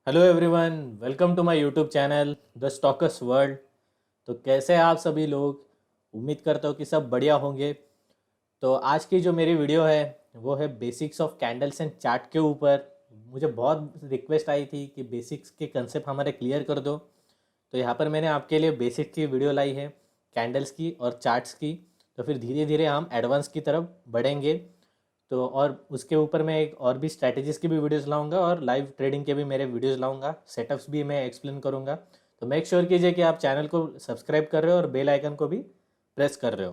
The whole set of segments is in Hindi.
Hello everyone, welcome to my YouTube channel the Stalkers World. तो कैसे हैं आप सभी लोग? उम्मीद करता हूँ कि सब बढ़िया होंगे। तो आज की जो मेरी वीडियो है वो है basics of candles and chart के ऊपर। मुझे बहुत रिक्वेस्ट आई थी कि बेसिक्स के कंसेप्ट हमारे क्लियर कर दो, तो यहाँ पर मैंने आपके लिए बेसिक की वीडियो लाई है, कैंडल्स की और चार्ट्स की। तो फिर धीरे धीरे हम एडवांस की तरफ बढ़ेंगे। तो और उसके ऊपर मैं एक और भी स्ट्रैटेजीज़ की भी वीडियोस लाऊंगा और लाइव ट्रेडिंग के भी मेरे वीडियोस लाऊंगा, सेटअप्स भी मैं एक्सप्लेन करूंगा। तो मेक श्योर कीजिए कि आप चैनल को सब्सक्राइब कर रहे हो और बेल आइकन को भी प्रेस कर रहे हो।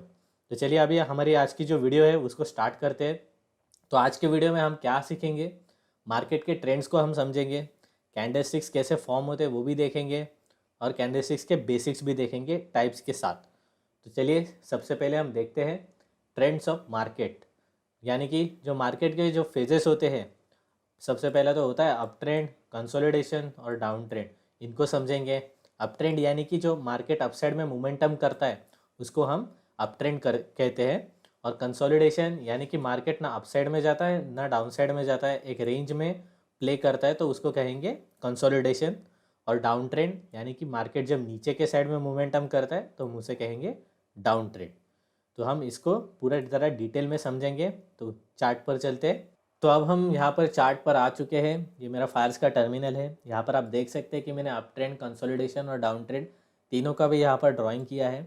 तो चलिए अभी हमारी आज की जो वीडियो है उसको स्टार्ट करते हैं। तो आज के वीडियो में हम क्या सीखेंगे? मार्केट के ट्रेंड्स को हम समझेंगे, कैंडलस्टिक्स कैसे फॉर्म होते हैं वो भी देखेंगे, और कैंडलस्टिक्स के बेसिक्स भी देखेंगे टाइप्स के साथ। तो चलिए सबसे पहले हम देखते हैं ट्रेंड्स ऑफ मार्केट, यानी कि जो मार्केट के जो फेजेस होते हैं। सबसे पहला तो होता है अप ट्रेंड, कंसोलिडेशन और डाउन ट्रेंड। इनको समझेंगे। अप ट्रेंड यानी कि जो मार्केट अपसाइड में मोमेंटम करता है उसको हम अप ट्रेंड कहते हैं। और कंसोलिडेशन यानी कि मार्केट ना अपसाइड में जाता है ना डाउन साइड में जाता है, एक रेंज में प्ले करता है, तो उसको कहेंगे कंसोलिडेशन। और डाउन ट्रेंड यानी कि मार्केट जब नीचे के साइड में मोमेंटम करता है तो हम उसे कहेंगे डाउन ट्रेंड। तो हम इसको पूरा तरह डिटेल में समझेंगे। तो चार्ट पर चलते हैं। तो अब हम यहाँ पर चार्ट पर आ चुके हैं। ये मेरा फायर्स का टर्मिनल है। यहाँ पर आप देख सकते हैं कि मैंने अप ट्रेंड, कंसोलिडेशन और डाउन ट्रेंड तीनों का भी यहाँ पर ड्राइंग किया है।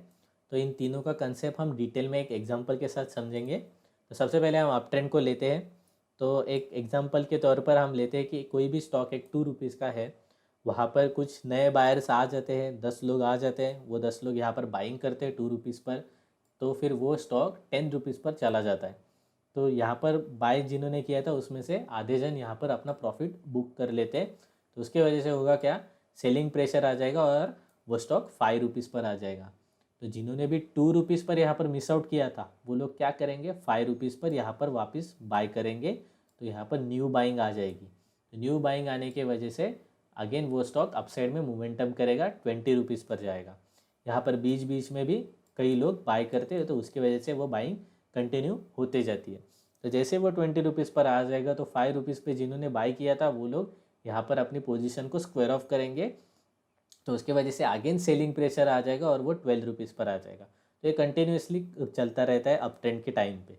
तो इन तीनों का कंसेप्ट हम डिटेल में एक एग्जांपल के साथ समझेंगे। तो सबसे पहले हम अप ट्रेंड को लेते हैं। तो एक एग्जांपल के तौर पर हम लेते हैं कि कोई भी स्टॉक एक 2 रुपीज़ का है। वहाँ पर कुछ नए बायर्स आ जाते हैं, 10 लोग आ जाते हैं, वो 10 लोग यहाँ पर बाइंग करते हैं 2 रुपीज़ पर। तो फिर वो स्टॉक 10 रुपीज़ पर चला जाता है। तो यहाँ पर बाय जिन्होंने किया था उसमें से आधे जन यहाँ पर अपना प्रॉफिट बुक कर लेते हैं। तो उसके वजह से होगा क्या, सेलिंग प्रेशर आ जाएगा और वो स्टॉक 5 रुपीज़ पर आ जाएगा। तो जिन्होंने भी 2 रुपीज़ पर यहाँ पर मिस आउट किया था वो लोग क्या करेंगे, 5 रुपीज़ पर यहाँ पर वापस बाय करेंगे। तो यहाँ पर न्यू बाइंग आ जाएगी। तो न्यू बाइंग आने के वजह से अगेन वो स्टॉक अपसाइड में मोमेंटम करेगा, 20 रुपीज़ पर जाएगा। यहाँ पर बीच बीच में भी कई लोग बाय करते हैं, तो उसकी वजह से वो बाइंग कंटिन्यू होते जाती है। तो जैसे वो 20 रुपीज़ पर आ जाएगा तो 5 रुपीज़ पे जिन्होंने बाय किया था वो लोग यहाँ पर अपनी पोजीशन को स्क्वायर ऑफ करेंगे। तो उसके वजह से अगेन सेलिंग प्रेशर आ जाएगा और वो 12 रुपीज़ पर आ जाएगा। तो ये कंटिन्यूसली चलता रहता है अप ट्रेंड के टाइम पे,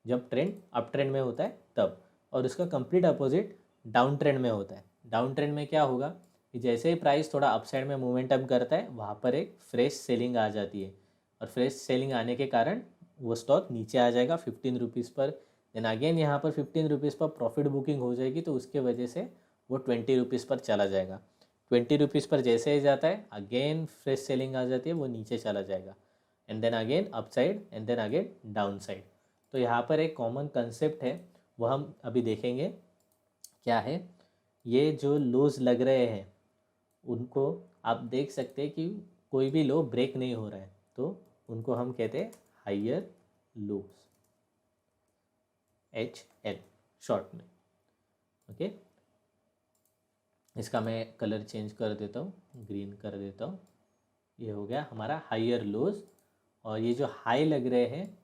जब ट्रेंड अप ट्रेंड में होता है तब। और उसका कंप्लीट अपोजिट डाउन ट्रेंड में होता है। डाउन ट्रेंड में क्या होगा कि जैसे ही प्राइस थोड़ा अपसाइड में मोमेंटम करता है वहाँ पर एक फ्रेश सेलिंग आ जाती है। और फ्रेश सेलिंग आने के कारण वो स्टॉक नीचे आ जाएगा 15 रुपीज़ पर। देन अगेन यहाँ पर 15 रुपीज़ पर प्रॉफिट बुकिंग हो जाएगी, तो उसके वजह से वो 20 रुपीज़ पर चला जाएगा। 20 रुपीज़ पर जैसे ही जाता है अगेन फ्रेश सेलिंग आ जाती है, वो नीचे चला जाएगा। And then again up side and then again down side. तो यहाँ पर एक कॉमन कंसेप्ट है वो हम अभी देखेंगे क्या है। ये जो लोज लग रहे हैं उनको आप देख सकते हैं कि कोई भी लो ब्रेक नहीं हो रहा है, तो उनको हम कहते हैं हाइयर लोज, HL शॉर्ट में। ओके, इसका मैं कलर चेंज कर देता हूँ, ग्रीन कर देता हूँ। ये हो गया हमारा हाइयर लोज। और ये जो हाई लग रहे हैं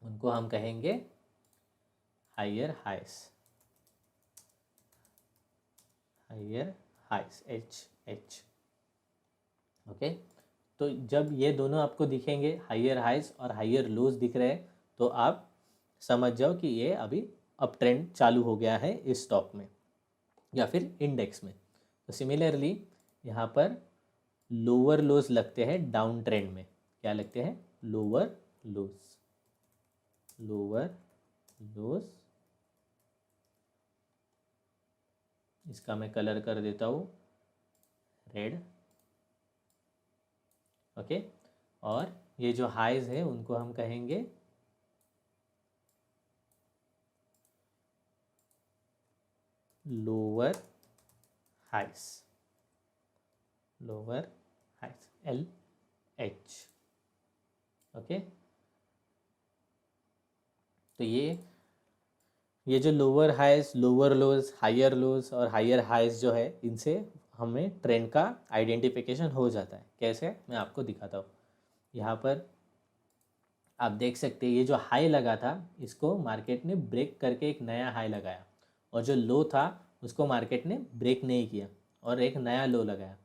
उनको हम कहेंगे हाइयर हाइस, हाइयर हाइस, HH। ओके, तो जब ये दोनों आपको दिखेंगे, हाइयर हाइस और हाइयर लोज दिख रहे हैं, तो आप समझ जाओ कि ये अभी अप ट्रेंड चालू हो गया है इस स्टॉक में या फिर इंडेक्स में। तो सिमिलरली यहाँ पर लोअर लोज लगते हैं डाउन ट्रेंड में। क्या लगते हैं? लोअर लोज, लोअर लोज। इसका मैं कलर कर देता हूँ रेड। ओके, और ये जो हाइज है उनको हम कहेंगे लोअर हाइस, लोअर हाइस, LH। ओके, तो ये जो लोअर हाइस, लोअर लोज, हायर लोज और हायर हाइस जो है, इनसे हमें ट्रेंड का आइडेंटिफिकेशन हो जाता है। कैसे, मैं आपको दिखाता हूँ। यहाँ पर आप देख सकते हैं ये जो हाई लगा था इसको मार्केट ने ब्रेक करके एक नया हाई लगाया, और जो लो था उसको मार्केट ने ब्रेक नहीं किया। और एक नया लो लगाया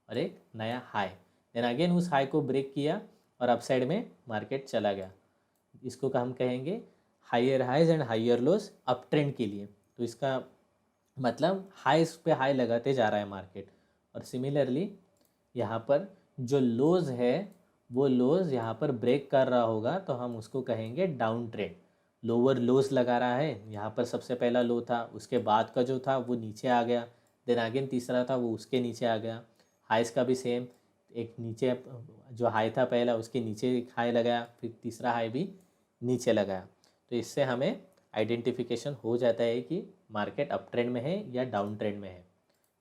और एक नया हाई, देन अगेन उस हाई को ब्रेक किया और अपसाइड में मार्केट चला गया। इसको हम कहेंगे higher highs and higher lows up trend के लिए। तो इसका मतलब हाइस पे हाई लगाते जा रहा है मार्केट। और सिमिलरली यहाँ पर जो लोज है वो लोज यहाँ पर ब्रेक कर रहा होगा तो हम उसको कहेंगे डाउन ट्रेंड। लोअर लोज लगा रहा है, यहाँ पर सबसे पहला लो था, उसके बाद का जो था वो नीचे आ गया, देन अगेन तीसरा था वो उसके नीचे आ गया। हाइस का भी सेम, एक नीचे जो हाई था पहला उसके नीचे एक हाई लगाया, फिर तीसरा हाई भी नीचे लगाया। तो इससे हमें आइडेंटिफिकेशन हो जाता है कि मार्केट अप ट्रेंड में है या डाउन ट्रेंड में है।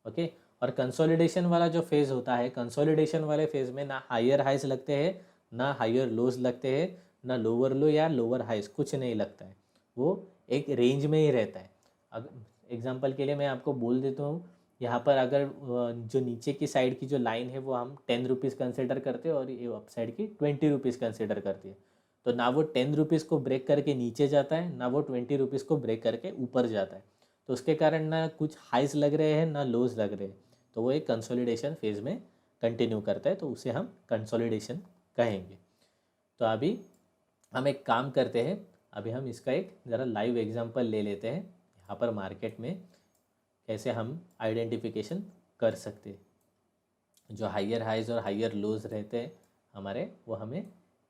ओके। और कंसोलिडेशन वाला जो फेज़ होता है, कंसोलिडेशन वाले फेज़ में ना हायर हाइज लगते हैं ना हायर लोज लगते हैं, ना लोअर लो या लोअर हाइज, कुछ नहीं लगता है, वो एक रेंज में ही रहता है। अगर एग्जांपल के लिए मैं आपको बोल देता हूँ, यहाँ पर अगर जो नीचे की साइड की जो लाइन है वो हम 10 रुपीज़ कंसिडर करते हैं और ये अप साइड की 20 रुपीज़ कंसिडर करती है। तो ना वो 10 रुपीज़ को ब्रेक करके नीचे जाता है, ना वो 20 रुपीज़ को ब्रेक करके ऊपर जाता है। तो उसके कारण ना कुछ हाइज लग रहे हैं ना लोज लग रहे हैं, तो वो एक कंसोलिडेशन फेज़ में कंटिन्यू करता है, तो उसे हम कंसोलिडेशन कहेंगे। तो अभी हम एक काम करते हैं, अभी हम इसका एक ज़रा लाइव एग्जांपल ले लेते हैं, यहाँ पर मार्केट में कैसे हम आइडेंटिफिकेशन कर सकते हैं, जो हायर हाइज और हायर लोज रहते हैं हमारे, वो हमें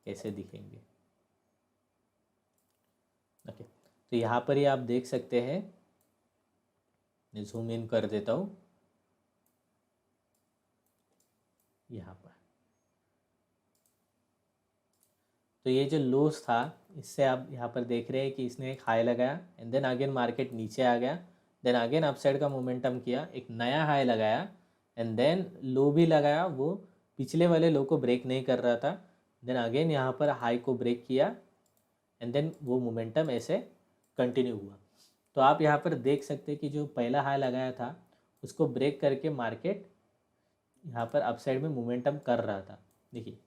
कैसे दिखेंगे। ओके। तो यहाँ पर ही आप देख सकते हैं, मैं जूम इन कर देता हूँ यहाँ पर। तो ये जो लोस था, इससे आप यहाँ पर देख रहे हैं कि इसने एक हाई लगाया एंड देन अगेन मार्केट नीचे आ गया, देन अगेन अपसाइड का मोमेंटम किया, एक नया हाई लगाया एंड देन लो भी लगाया, वो पिछले वाले लो को ब्रेक नहीं कर रहा था, देन अगेन यहाँ पर हाई को ब्रेक किया एंड देन वो मोमेंटम ऐसे कंटिन्यू हुआ। तो आप यहाँ पर देख सकते हैं कि जो पहला हाई लगाया था उसको ब्रेक करके मार्केट यहाँ पर अपसाइड में मोमेंटम कर रहा था। देखिए,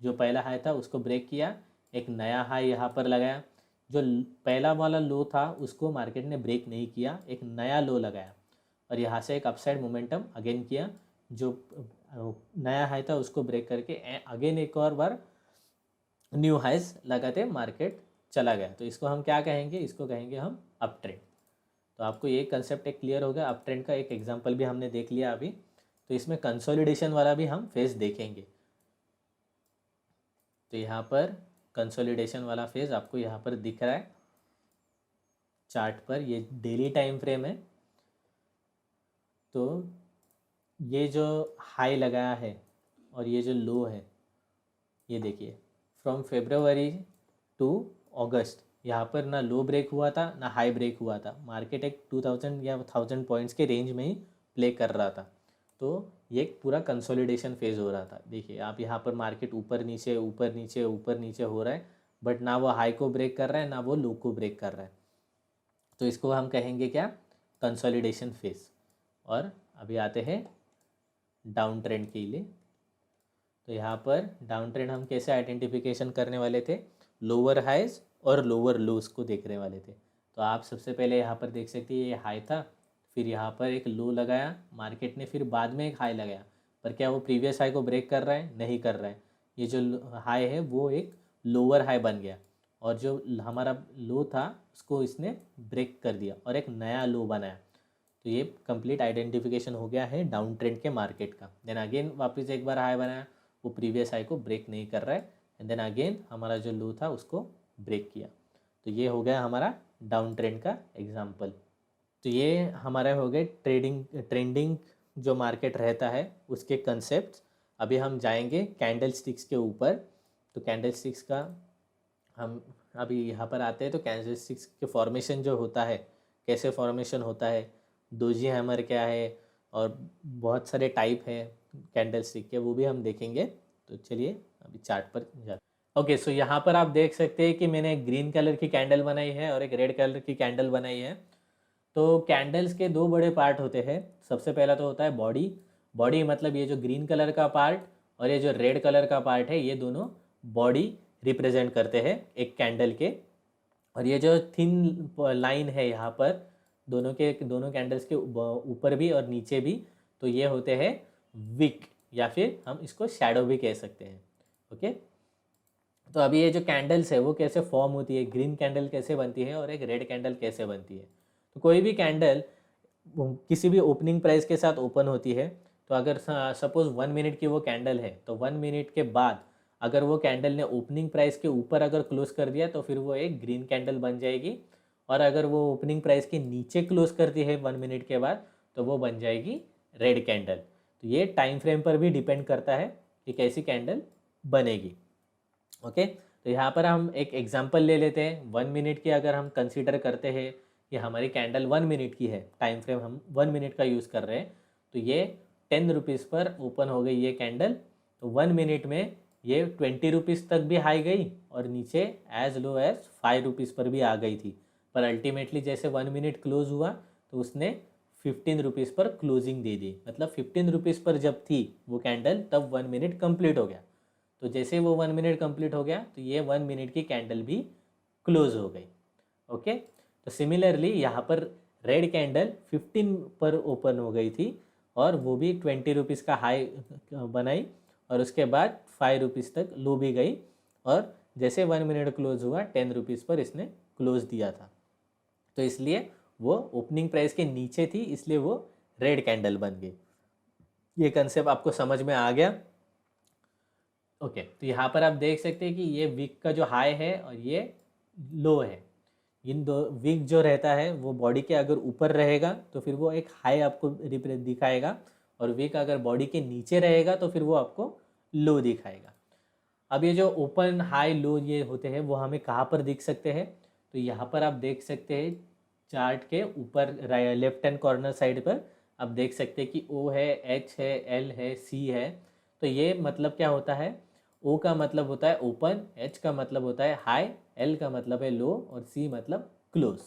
जो पहला हाई था उसको ब्रेक किया, एक नया हाई यहाँ पर लगाया, जो पहला वाला लो था उसको मार्केट ने ब्रेक नहीं किया, एक नया लो लगाया और यहाँ से एक अपसाइड मोमेंटम अगेन किया, जो नया हाई था उसको ब्रेक करके अगेन एक और बार न्यू हाइज लगाते मार्केट चला गया। तो इसको हम क्या कहेंगे, इसको कहेंगे हम अप ट्रेंड। तो आपको ये कंसेप्ट एक क्लियर हो गया। अप ट्रेंड का एक एग्जांपल भी हमने देख लिया अभी। तो इसमें कंसोलिडेशन वाला भी हम फेज देखेंगे। तो यहाँ पर कंसोलिडेशन वाला फेज आपको यहाँ पर दिख रहा है चार्ट पर, ये डेली टाइम फ्रेम है। तो ये जो हाई लगाया है और ये जो लो है, ये देखिए, फ्रॉम फेब्रुवरी टू अगस्त यहाँ पर ना लो ब्रेक हुआ था ना हाई ब्रेक हुआ था, मार्केट एक 2000 या 1000 पॉइंट्स के रेंज में ही प्ले कर रहा था। तो ये एक पूरा कंसोलिडेशन फेज हो रहा था। देखिए आप यहाँ पर मार्केट ऊपर नीचे ऊपर नीचे ऊपर नीचे हो रहा है, बट ना वो हाई को ब्रेक कर रहा है ना वो लो को ब्रेक कर रहा है। तो इसको हम कहेंगे क्या, कंसोलिडेशन फेज। और अभी आते हैं डाउन ट्रेंड के लिए। तो यहाँ पर डाउन ट्रेंड हम कैसे आइडेंटिफिकेशन करने वाले थे, लोअर हाइज और लोअर लोज को देखने वाले थे। तो आप सबसे पहले यहाँ पर देख सकते हैं, ये हाई था, फिर यहाँ पर एक लो लगाया मार्केट ने, फिर बाद में एक हाई लगाया, पर क्या वो प्रीवियस हाई को ब्रेक कर रहा है, नहीं कर रहा है। ये जो हाई है वो एक लोअर हाई बन गया और जो हमारा लो था उसको इसने ब्रेक कर दिया और एक नया लो बनाया। तो ये कंप्लीट आइडेंटिफिकेशन हो गया है डाउन ट्रेंड के मार्केट का। देन अगेन वापस एक बार हाई बनाया, वो प्रीवियस हाई को ब्रेक नहीं कर रहा है एंड देन अगेन हमारा जो लो था उसको ब्रेक किया। तो ये हो गया हमारा डाउन ट्रेंड का एग्जांपल। तो ये हमारे हो गए ट्रेंडिंग जो मार्केट रहता है उसके कंसेप्ट। अभी हम जाएंगे कैंडल स्टिक्स के ऊपर। तो कैंडल स्टिक्स का हम अभी यहाँ पर आते हैं। तो कैंडल स्टिक्स के फॉर्मेशन जो होता है, कैसे फॉर्मेशन होता है, डोजी हैमर क्या है, और बहुत सारे टाइप है कैंडल स्टिक के, वो भी हम देखेंगे। तो चलिए अभी चार्ट पर जाते। ओके, सो यहाँ पर आप देख सकते हैं कि मैंने एक ग्रीन कलर की कैंडल बनाई है और एक रेड कलर की कैंडल बनाई है। तो कैंडल्स के दो बड़े पार्ट होते हैं। सबसे पहला तो होता है बॉडी। बॉडी मतलब ये जो ग्रीन कलर का पार्ट और ये जो रेड कलर का पार्ट है, ये दोनों बॉडी रिप्रेजेंट करते हैं एक कैंडल के। और ये जो थिन लाइन है यहाँ पर दोनों कैंडल्स के ऊपर भी और नीचे भी, तो ये होते हैं विक, या फिर हम इसको शैडो भी कह सकते हैं। ओके, तो अभी ये जो कैंडल्स है वो कैसे फॉर्म होती है, ग्रीन कैंडल कैसे बनती है और एक रेड कैंडल कैसे बनती है। तो कोई भी कैंडल किसी भी ओपनिंग प्राइस के साथ ओपन होती है, तो अगर सपोज 1 मिनट की वो कैंडल है, तो 1 मिनट के बाद अगर वो कैंडल ने ओपनिंग प्राइस के ऊपर अगर क्लोज कर दिया तो फिर वो एक ग्रीन कैंडल बन जाएगी, और अगर वो ओपनिंग प्राइस के नीचे क्लोज करती है 1 मिनट के बाद तो वो बन जाएगी रेड कैंडल। तो ये टाइम फ्रेम पर भी डिपेंड करता है कि कैसी कैंडल बनेगी। ओके, तो यहाँ पर हम एक एग्जांपल ले लेते हैं। 1 मिनट की अगर हम कंसीडर करते हैं कि हमारी कैंडल 1 मिनट की है, टाइम फ्रेम हम 1 मिनट का यूज़ कर रहे हैं, तो ये 10 रुपीज़ पर ओपन हो गई ये कैंडल। तो 1 मिनट में ये 20 रुपीज़ तक भी हाई गई और नीचे एज लो एज 5 रुपीज़ पर भी आ गई थी, पर अल्टीमेटली जैसे 1 मिनट क्लोज हुआ तो उसने 15 रुपीज़ पर क्लोजिंग दे दी। मतलब 15 रुपीज़ पर जब थी वो कैंडल तब 1 मिनट कंप्लीट हो गया। तो जैसे वो 1 मिनट कंप्लीट हो गया तो ये 1 मिनट की कैंडल भी क्लोज हो गई। ओके, तो सिमिलरली यहाँ पर रेड कैंडल 15 पर ओपन हो गई थी और वो भी 20 रुपीज़ का हाई बनाई और उसके बाद 5 रुपीज़ तक लो भी गई, और जैसे 1 मिनट क्लोज हुआ 10 रुपीज़ पर इसने क्लोज दिया था। तो इसलिए वो ओपनिंग प्राइस के नीचे थी, इसलिए वो रेड कैंडल बन गई। ये कंसेप्ट आपको समझ में आ गया? ओके, तो यहाँ पर आप देख सकते हैं कि ये वीक का जो हाई है और ये लो है। इन दो वीक जो रहता है वो बॉडी के अगर ऊपर रहेगा तो फिर वो एक हाई आपको दिखाएगा, और वीक अगर बॉडी के नीचे रहेगा तो फिर वो आपको लो दिखाएगा। अब ये जो ओपन हाई लो ये होते हैं वो हमें कहाँ पर दिख सकते हैं? तो यहाँ पर आप देख सकते हैं चार्ट के ऊपर लेफ्ट हैंड कॉर्नर साइड पर आप देख सकते हैं कि ओ है, एच है, एल है, सी है। तो ये मतलब क्या होता है? ओ का मतलब होता है ओपन, एच का मतलब होता है हाई, एल का मतलब है लो और सी मतलब क्लोज।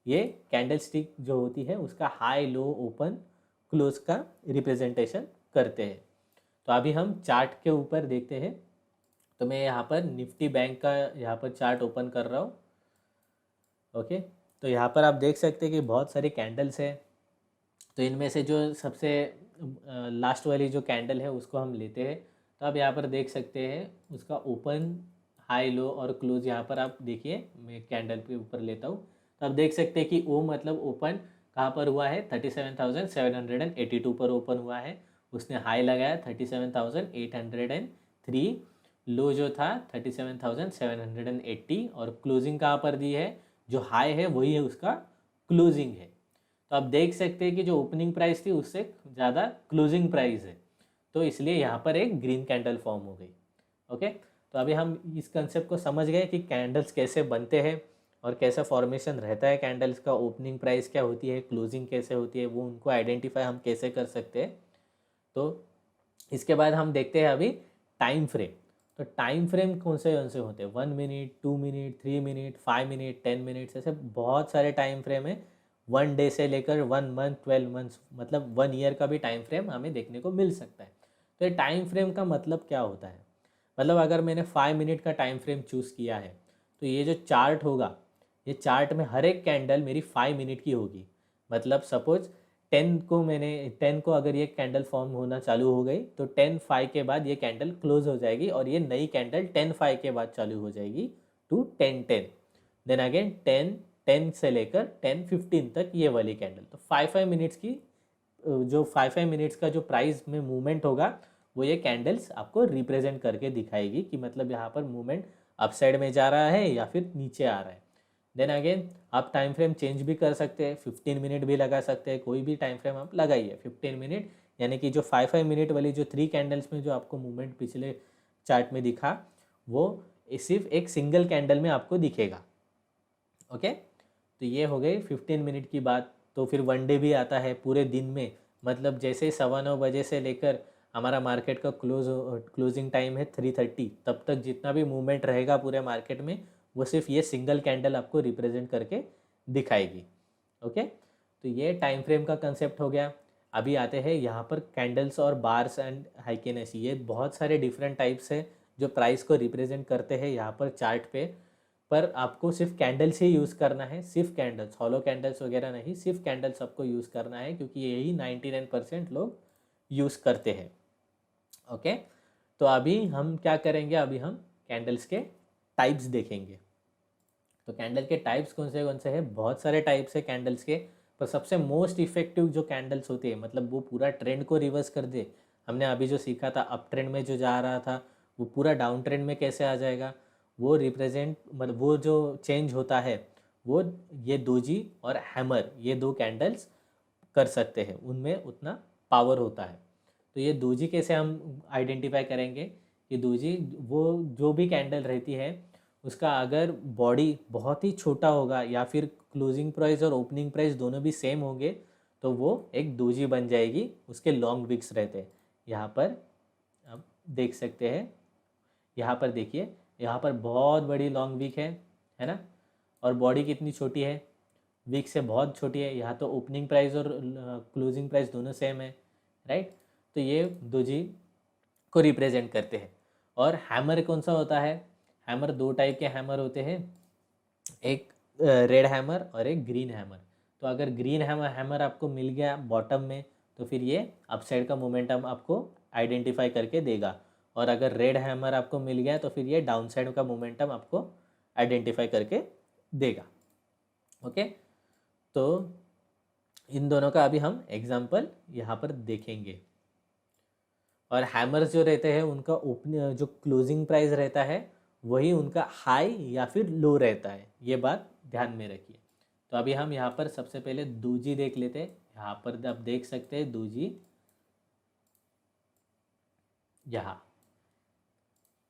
ये कैंडल स्टिक जो होती है उसका हाई, लो, ओपन, क्लोज का रिप्रेजेंटेशन करते हैं। तो अभी हम चार्ट के ऊपर देखते हैं। तो मैं यहाँ पर निफ्टी बैंक का यहाँ पर चार्ट ओपन कर रहा हूँ। ओके, तो यहाँ पर आप देख सकते हैं कि बहुत सारी कैंडल्स है। तो इनमें से जो सबसे लास्ट वाली जो कैंडल है उसको हम लेते हैं। तो आप यहाँ पर देख सकते हैं उसका ओपन, हाई, लो और क्लोज। यहाँ पर आप देखिए, मैं कैंडल के ऊपर लेता हूँ तो आप देख सकते हैं कि ओ मतलब ओपन कहाँ पर हुआ है? 37,782 पर ओपन हुआ है। उसने हाई लगाया 37,803, लो जो था 37,780 और क्लोजिंग कहाँ पर दी है? जो हाई है वही है उसका क्लोजिंग है। तो आप देख सकते हैं कि जो ओपनिंग प्राइस थी उससे ज़्यादा क्लोजिंग प्राइस है, तो इसलिए यहाँ पर एक ग्रीन कैंडल फॉर्म हो गई। ओके, तो अभी हम इस कंसेप्ट को समझ गए कि कैंडल्स कैसे बनते हैं और कैसा फॉर्मेशन रहता है कैंडल्स का, ओपनिंग प्राइस क्या होती है, क्लोजिंग कैसे होती है, वो उनको आइडेंटिफाई हम कैसे कर सकते हैं। तो इसके बाद हम देखते हैं अभी टाइम फ्रेम। तो टाइम फ्रेम कौन से होते हैं? 1 minute, 2 minute, 3 minute, 5 minute, 10 minutes, ऐसे बहुत सारे टाइम फ्रेम है। 1 डे से लेकर 1 मंथ, 12 मंथ्स, मतलब 1 ईयर का भी टाइम फ्रेम हमें देखने को मिल सकता है। तो ये टाइम फ्रेम का मतलब क्या होता है? मतलब अगर मैंने 5 मिनट का टाइम फ्रेम चूज़ किया है तो ये जो चार्ट होगा, ये चार्ट में हर एक कैंडल मेरी 5 मिनट की होगी। मतलब सपोज 10 को अगर ये कैंडल फॉर्म होना चालू हो गई तो 10:05 के बाद ये कैंडल क्लोज हो जाएगी और ये नई कैंडल 10:05 के बाद चालू हो जाएगी टू 10:10। देन अगेन 10:10 से लेकर 10:15 तक ये वाली कैंडल। तो 5-5 मिनट्स की जो 5-5 मिनट्स का जो प्राइस में मूवमेंट होगा वो ये कैंडल्स आपको रिप्रेजेंट करके दिखाएगी कि मतलब यहाँ पर मूवमेंट अप साइड में जा रहा है या फिर नीचे आ रहा है। देन अगेन आप टाइम फ्रेम चेंज भी कर सकते हैं, 15 मिनट भी लगा सकते हैं, कोई भी टाइम फ्रेम आप लगाइए। 15 मिनट यानी कि जो 5-5 मिनट वाली जो 3 कैंडल्स में जो आपको मूवमेंट पिछले चार्ट में दिखा वो सिर्फ एक सिंगल कैंडल में आपको दिखेगा। ओके, तो ये हो गई 15 मिनट की बात। तो फिर 1 डे भी आता है पूरे दिन में, मतलब जैसे 9:15 बजे से लेकर हमारा मार्केट का क्लोजिंग टाइम है 3:30, तब तक जितना भी मूवमेंट रहेगा पूरे मार्केट में वो सिर्फ ये सिंगल कैंडल आपको रिप्रेजेंट करके दिखाएगी। ओके, तो ये टाइम फ्रेम का कंसेप्ट हो गया। अभी आते हैं यहाँ पर कैंडल्स और बार्स एंड हाइकेनेस। ये बहुत सारे डिफरेंट टाइप्स है जो प्राइस को रिप्रेजेंट करते हैं यहाँ पर चार्ट पे। पर आपको सिर्फ कैंडल्स ही यूज़ करना है, सिर्फ कैंडल्स, हॉलो कैंडल्स वगैरह नहीं, सिर्फ कैंडल्स आपको यूज़ करना है, क्योंकि यही 99% लोग यूज़ करते हैं। ओके, तो अभी हम क्या करेंगे, अभी हम कैंडल्स के टाइप्स देखेंगे। तो कैंडल के टाइप्स कौन से हैं? बहुत सारे टाइप्स है कैंडल्स के, पर सबसे मोस्ट इफेक्टिव जो कैंडल्स होती है, मतलब वो पूरा ट्रेंड को रिवर्स कर दे। हमने अभी जो सीखा था, अप ट्रेंड में जो जा रहा था वो पूरा डाउन ट्रेंड में कैसे आ जाएगा, वो रिप्रेजेंट, मतलब वो जो चेंज होता है वो ये दोजी और हैमर, ये दो कैंडल्स कर सकते हैं, उनमें उतना पावर होता है। तो ये दोजी कैसे हम आइडेंटिफाई करेंगे कि दोजी वो जो भी कैंडल रहती है उसका अगर बॉडी बहुत ही छोटा होगा या फिर क्लोजिंग प्राइस और ओपनिंग प्राइस दोनों भी सेम होंगे तो वो एक दोजी बन जाएगी। उसके लॉन्ग विक्स रहते हैं। यहाँ पर आप देख सकते हैं, यहाँ पर देखिए, यहाँ पर बहुत बड़ी लॉन्ग विक है ना, और बॉडी कितनी छोटी है, विक से बहुत छोटी है। यहाँ तो ओपनिंग प्राइस और क्लोजिंग प्राइस दोनों सेम है, राइट। तो ये दोजी को रिप्रेजेंट करते हैं। और हैमर कौन सा होता है? हैमर दो टाइप के हैमर होते हैं, एक रेड हैमर और एक ग्रीन हैमर। तो अगर ग्रीन हैमर आपको मिल गया बॉटम में तो फिर ये अपसाइड का मोमेंटम आपको आइडेंटिफाई करके देगा, और अगर रेड हैमर आपको मिल गया तो फिर ये डाउन साइड का मोमेंटम आपको आइडेंटिफाई करके देगा। ओके, तो इन दोनों का अभी हम एग्जांपल यहाँ पर देखेंगे। और हैमर्स जो रहते हैं उनका ओपन जो क्लोजिंग प्राइस रहता है वही उनका हाई या फिर लो रहता है, ये बात ध्यान में रखिए। तो अभी हम यहाँ पर सबसे पहले दोजी देख लेते हैं। यहाँ पर आप देख सकते हैं दोजी, यहाँ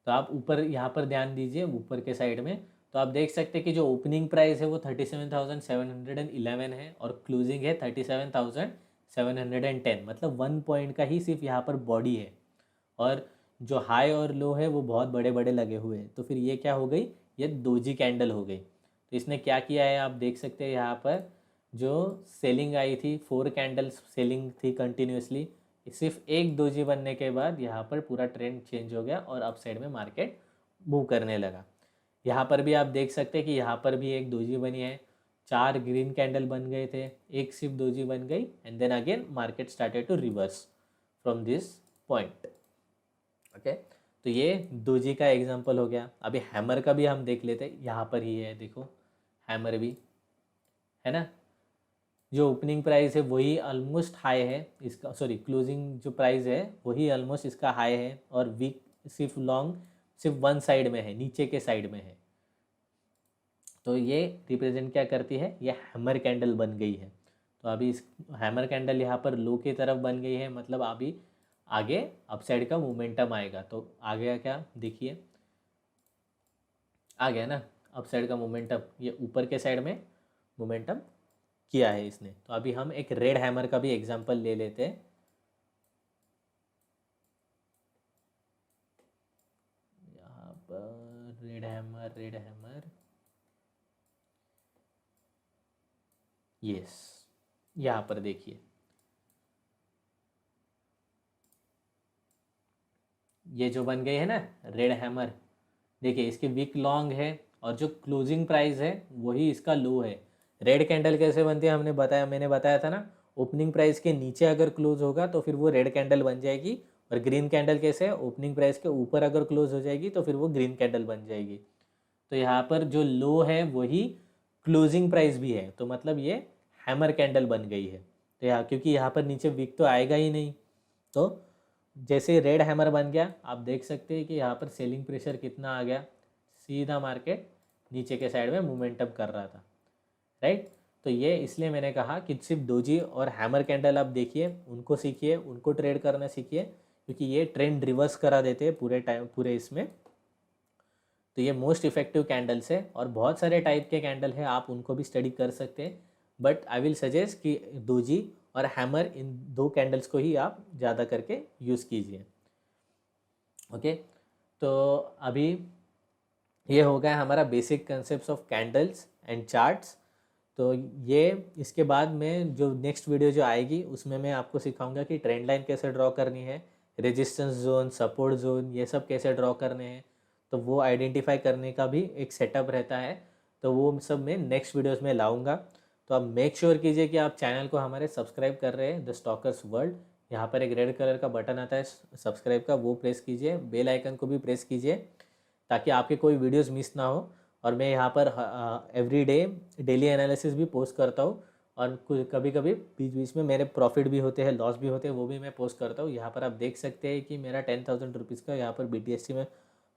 तो आप ऊपर यहाँ पर ध्यान दीजिए, ऊपर के साइड में तो आप देख सकते हैं कि जो ओपनिंग प्राइस है वो 37,711 है और क्लोजिंग है 37,710, मतलब 1 पॉइंट का ही सिर्फ यहाँ पर बॉडी है, और जो हाई और लो है वो बहुत बड़े बड़े लगे हुए हैं। तो फिर ये क्या हो गई, ये दोजी कैंडल हो गई। तो इसने क्या किया है आप देख सकते हैं, यहाँ पर जो सेलिंग आई थी 4 कैंडल्स सेलिंग थी कंटिन्यूसली, सिर्फ एक दोजी बनने के बाद यहाँ पर पूरा ट्रेंड चेंज हो गया और अप साइड में मार्केट मूव करने लगा। यहाँ पर भी आप देख सकते हैं कि यहाँ पर भी एक दोजी बनी है, 4 ग्रीन कैंडल बन गए थे, एक सिर्फ दोजी बन गई, and then again market started to reverse from this point. Okay, तो ये दोजी का एग्जांपल हो गया। अभी हैमर का भी हम देख लेते हैं, यहाँ पर ही है, देखो हैमर भी है ना, जो ओपनिंग प्राइस है वही ऑलमोस्ट हाई है इसका, सॉरी क्लोजिंग जो प्राइस है वही ऑलमोस्ट इसका हाई है, और वीक सिर्फ लॉन्ग सिर्फ वन साइड में है, नीचे के साइड में है। तो ये रिप्रेजेंट क्या करती है, ये हैमर कैंडल बन गई है। तो अभी इस हैमर कैंडल यहाँ पर लो की तरफ बन गई है, मतलब अभी आगे अपसाइड का मोमेंटम आएगा। तो आ गया क्या, देखिए आ गया ना अपसाइड का मोमेंटम, ये ऊपर के साइड में मोमेंटम किया है इसने। तो अभी हम एक रेड हैमर का भी एग्जांपल ले लेते हैं। यहाँ पर रेड हैमर यस, यहाँ पर देखिए ये जो बन गई है ना रेड हैमर, देखिए इसकी विक लॉन्ग है और जो क्लोजिंग प्राइस है वही इसका लो है। रेड कैंडल कैसे बनती है मैंने बताया था ना, ओपनिंग प्राइस के नीचे अगर क्लोज होगा तो फिर वो रेड कैंडल बन जाएगी, और ग्रीन कैंडल कैसे है, ओपनिंग प्राइस के ऊपर अगर क्लोज हो जाएगी तो फिर वो ग्रीन कैंडल बन जाएगी। तो यहाँ पर जो लो है वही क्लोजिंग प्राइस भी है, तो मतलब ये हैमर कैंडल बन गई है। तो यहाँ क्योंकि यहाँ पर नीचे विक तो आएगा ही नहीं, तो जैसे रेड हैमर बन गया आप देख सकते हैं कि यहाँ पर सेलिंग प्रेशर कितना आ गया, सीधा मार्केट नीचे के साइड में मोमेंटम कर रहा था, राइट। तो ये इसलिए मैंने कहा कि सिर्फ डोजी और हैमर कैंडल आप देखिए, उनको सीखिए, उनको ट्रेड करना सीखिए, क्योंकि ये ट्रेंड रिवर्स करा देते हैं पूरे टाइम पूरे इसमें। तो ये मोस्ट इफेक्टिव कैंडल्स है, और बहुत सारे टाइप के कैंडल है, आप उनको भी स्टडी कर सकते हैं, बट आई विल सजेस्ट कि दोजी और हैमर इन दो कैंडल्स को ही आप ज़्यादा करके यूज़ कीजिए। ओके, तो अभी ये हो गया हमारा basic concept of candles and charts. तो ये इसके बाद में जो नेक्स्ट वीडियो जो आएगी उसमें मैं आपको सिखाऊंगा कि ट्रेंड लाइन कैसे ड्रॉ करनी है, रेजिस्टेंस जोन, सपोर्ट जोन, ये सब कैसे ड्रॉ करने हैं। तो वो आइडेंटिफाई करने का भी एक सेटअप रहता है, तो वो सब मैं नेक्स्ट वीडियोस में लाऊंगा। तो आप मेक श्योर कीजिए कि आप चैनल को हमारे सब्सक्राइब कर रहे हैं द स्टॉकर्स वर्ल्ड, यहाँ पर एक रेड कलर का बटन आता है सब्सक्राइब का, वो प्रेस कीजिए, बेल आइकन को भी प्रेस कीजिए ताकि आपके कोई वीडियोस मिस ना हो। और मैं यहाँ पर एवरी डे डेली एनालिसिस भी पोस्ट करता हूँ, और कुछ कभी कभी बीच बीच में मेरे प्रॉफिट भी होते हैं, लॉस भी होते हैं, वो भी मैं पोस्ट करता हूँ। यहाँ पर आप देख सकते हैं कि मेरा 10,000 रुपीज़ का यहाँ पर BTSC में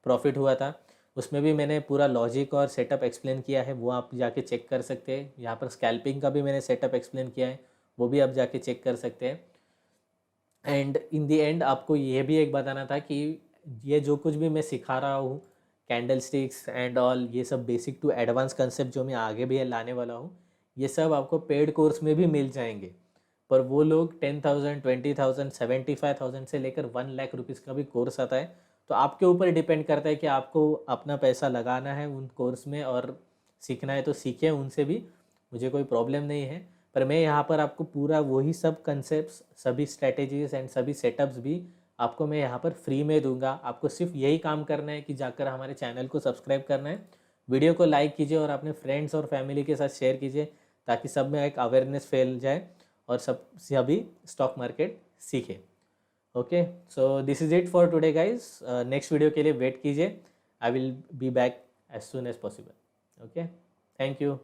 प्रॉफिट हुआ था। उसमें भी मैंने पूरा लॉजिक और सेटअप एक्सप्लेन किया है, वो आप जाके चेक कर सकते हैं। यहाँ पर स्कैल्पिंग का भी मैंने सेटअप एक्सप्लेन किया है, वो भी आप जाके चेक कर सकते हैं। एंड इन दी एंड आपको ये भी एक बताना था कि ये जो कुछ भी मैं सिखा रहा हूँ, कैंडल स्टिक्स एंड ऑल, ये सब बेसिक टू एडवांस कंसेप्ट जो मैं आगे भी लाने वाला हूँ, ये सब आपको पेड कोर्स में भी मिल जाएंगे। पर वो लोग 10,000, 20,000, 75,000 से लेकर 1 लाख रुपीज़ का भी कोर्स आता है। तो आपके ऊपर डिपेंड करता है कि आपको अपना पैसा लगाना है उन कोर्स में और सीखना है तो सीखें उनसे भी, मुझे कोई प्रॉब्लम नहीं है। पर मैं यहाँ पर आपको पूरा वही सब कंसेप्ट्स, सभी स्ट्रैटेजीज एंड सभी सेटअप्स भी आपको मैं यहाँ पर फ्री में दूंगा। आपको सिर्फ यही काम करना है कि जाकर हमारे चैनल को सब्सक्राइब करना है, वीडियो को लाइक कीजिए और अपने फ्रेंड्स और फैमिली के साथ शेयर कीजिए ताकि सब में एक अवेयरनेस फैल जाए और सब सभी स्टॉक मार्केट सीखे। Okay, so this is it for today guys. Next video के लिए वेट कीजिए, I will be back as soon as possible. Okay, thank you.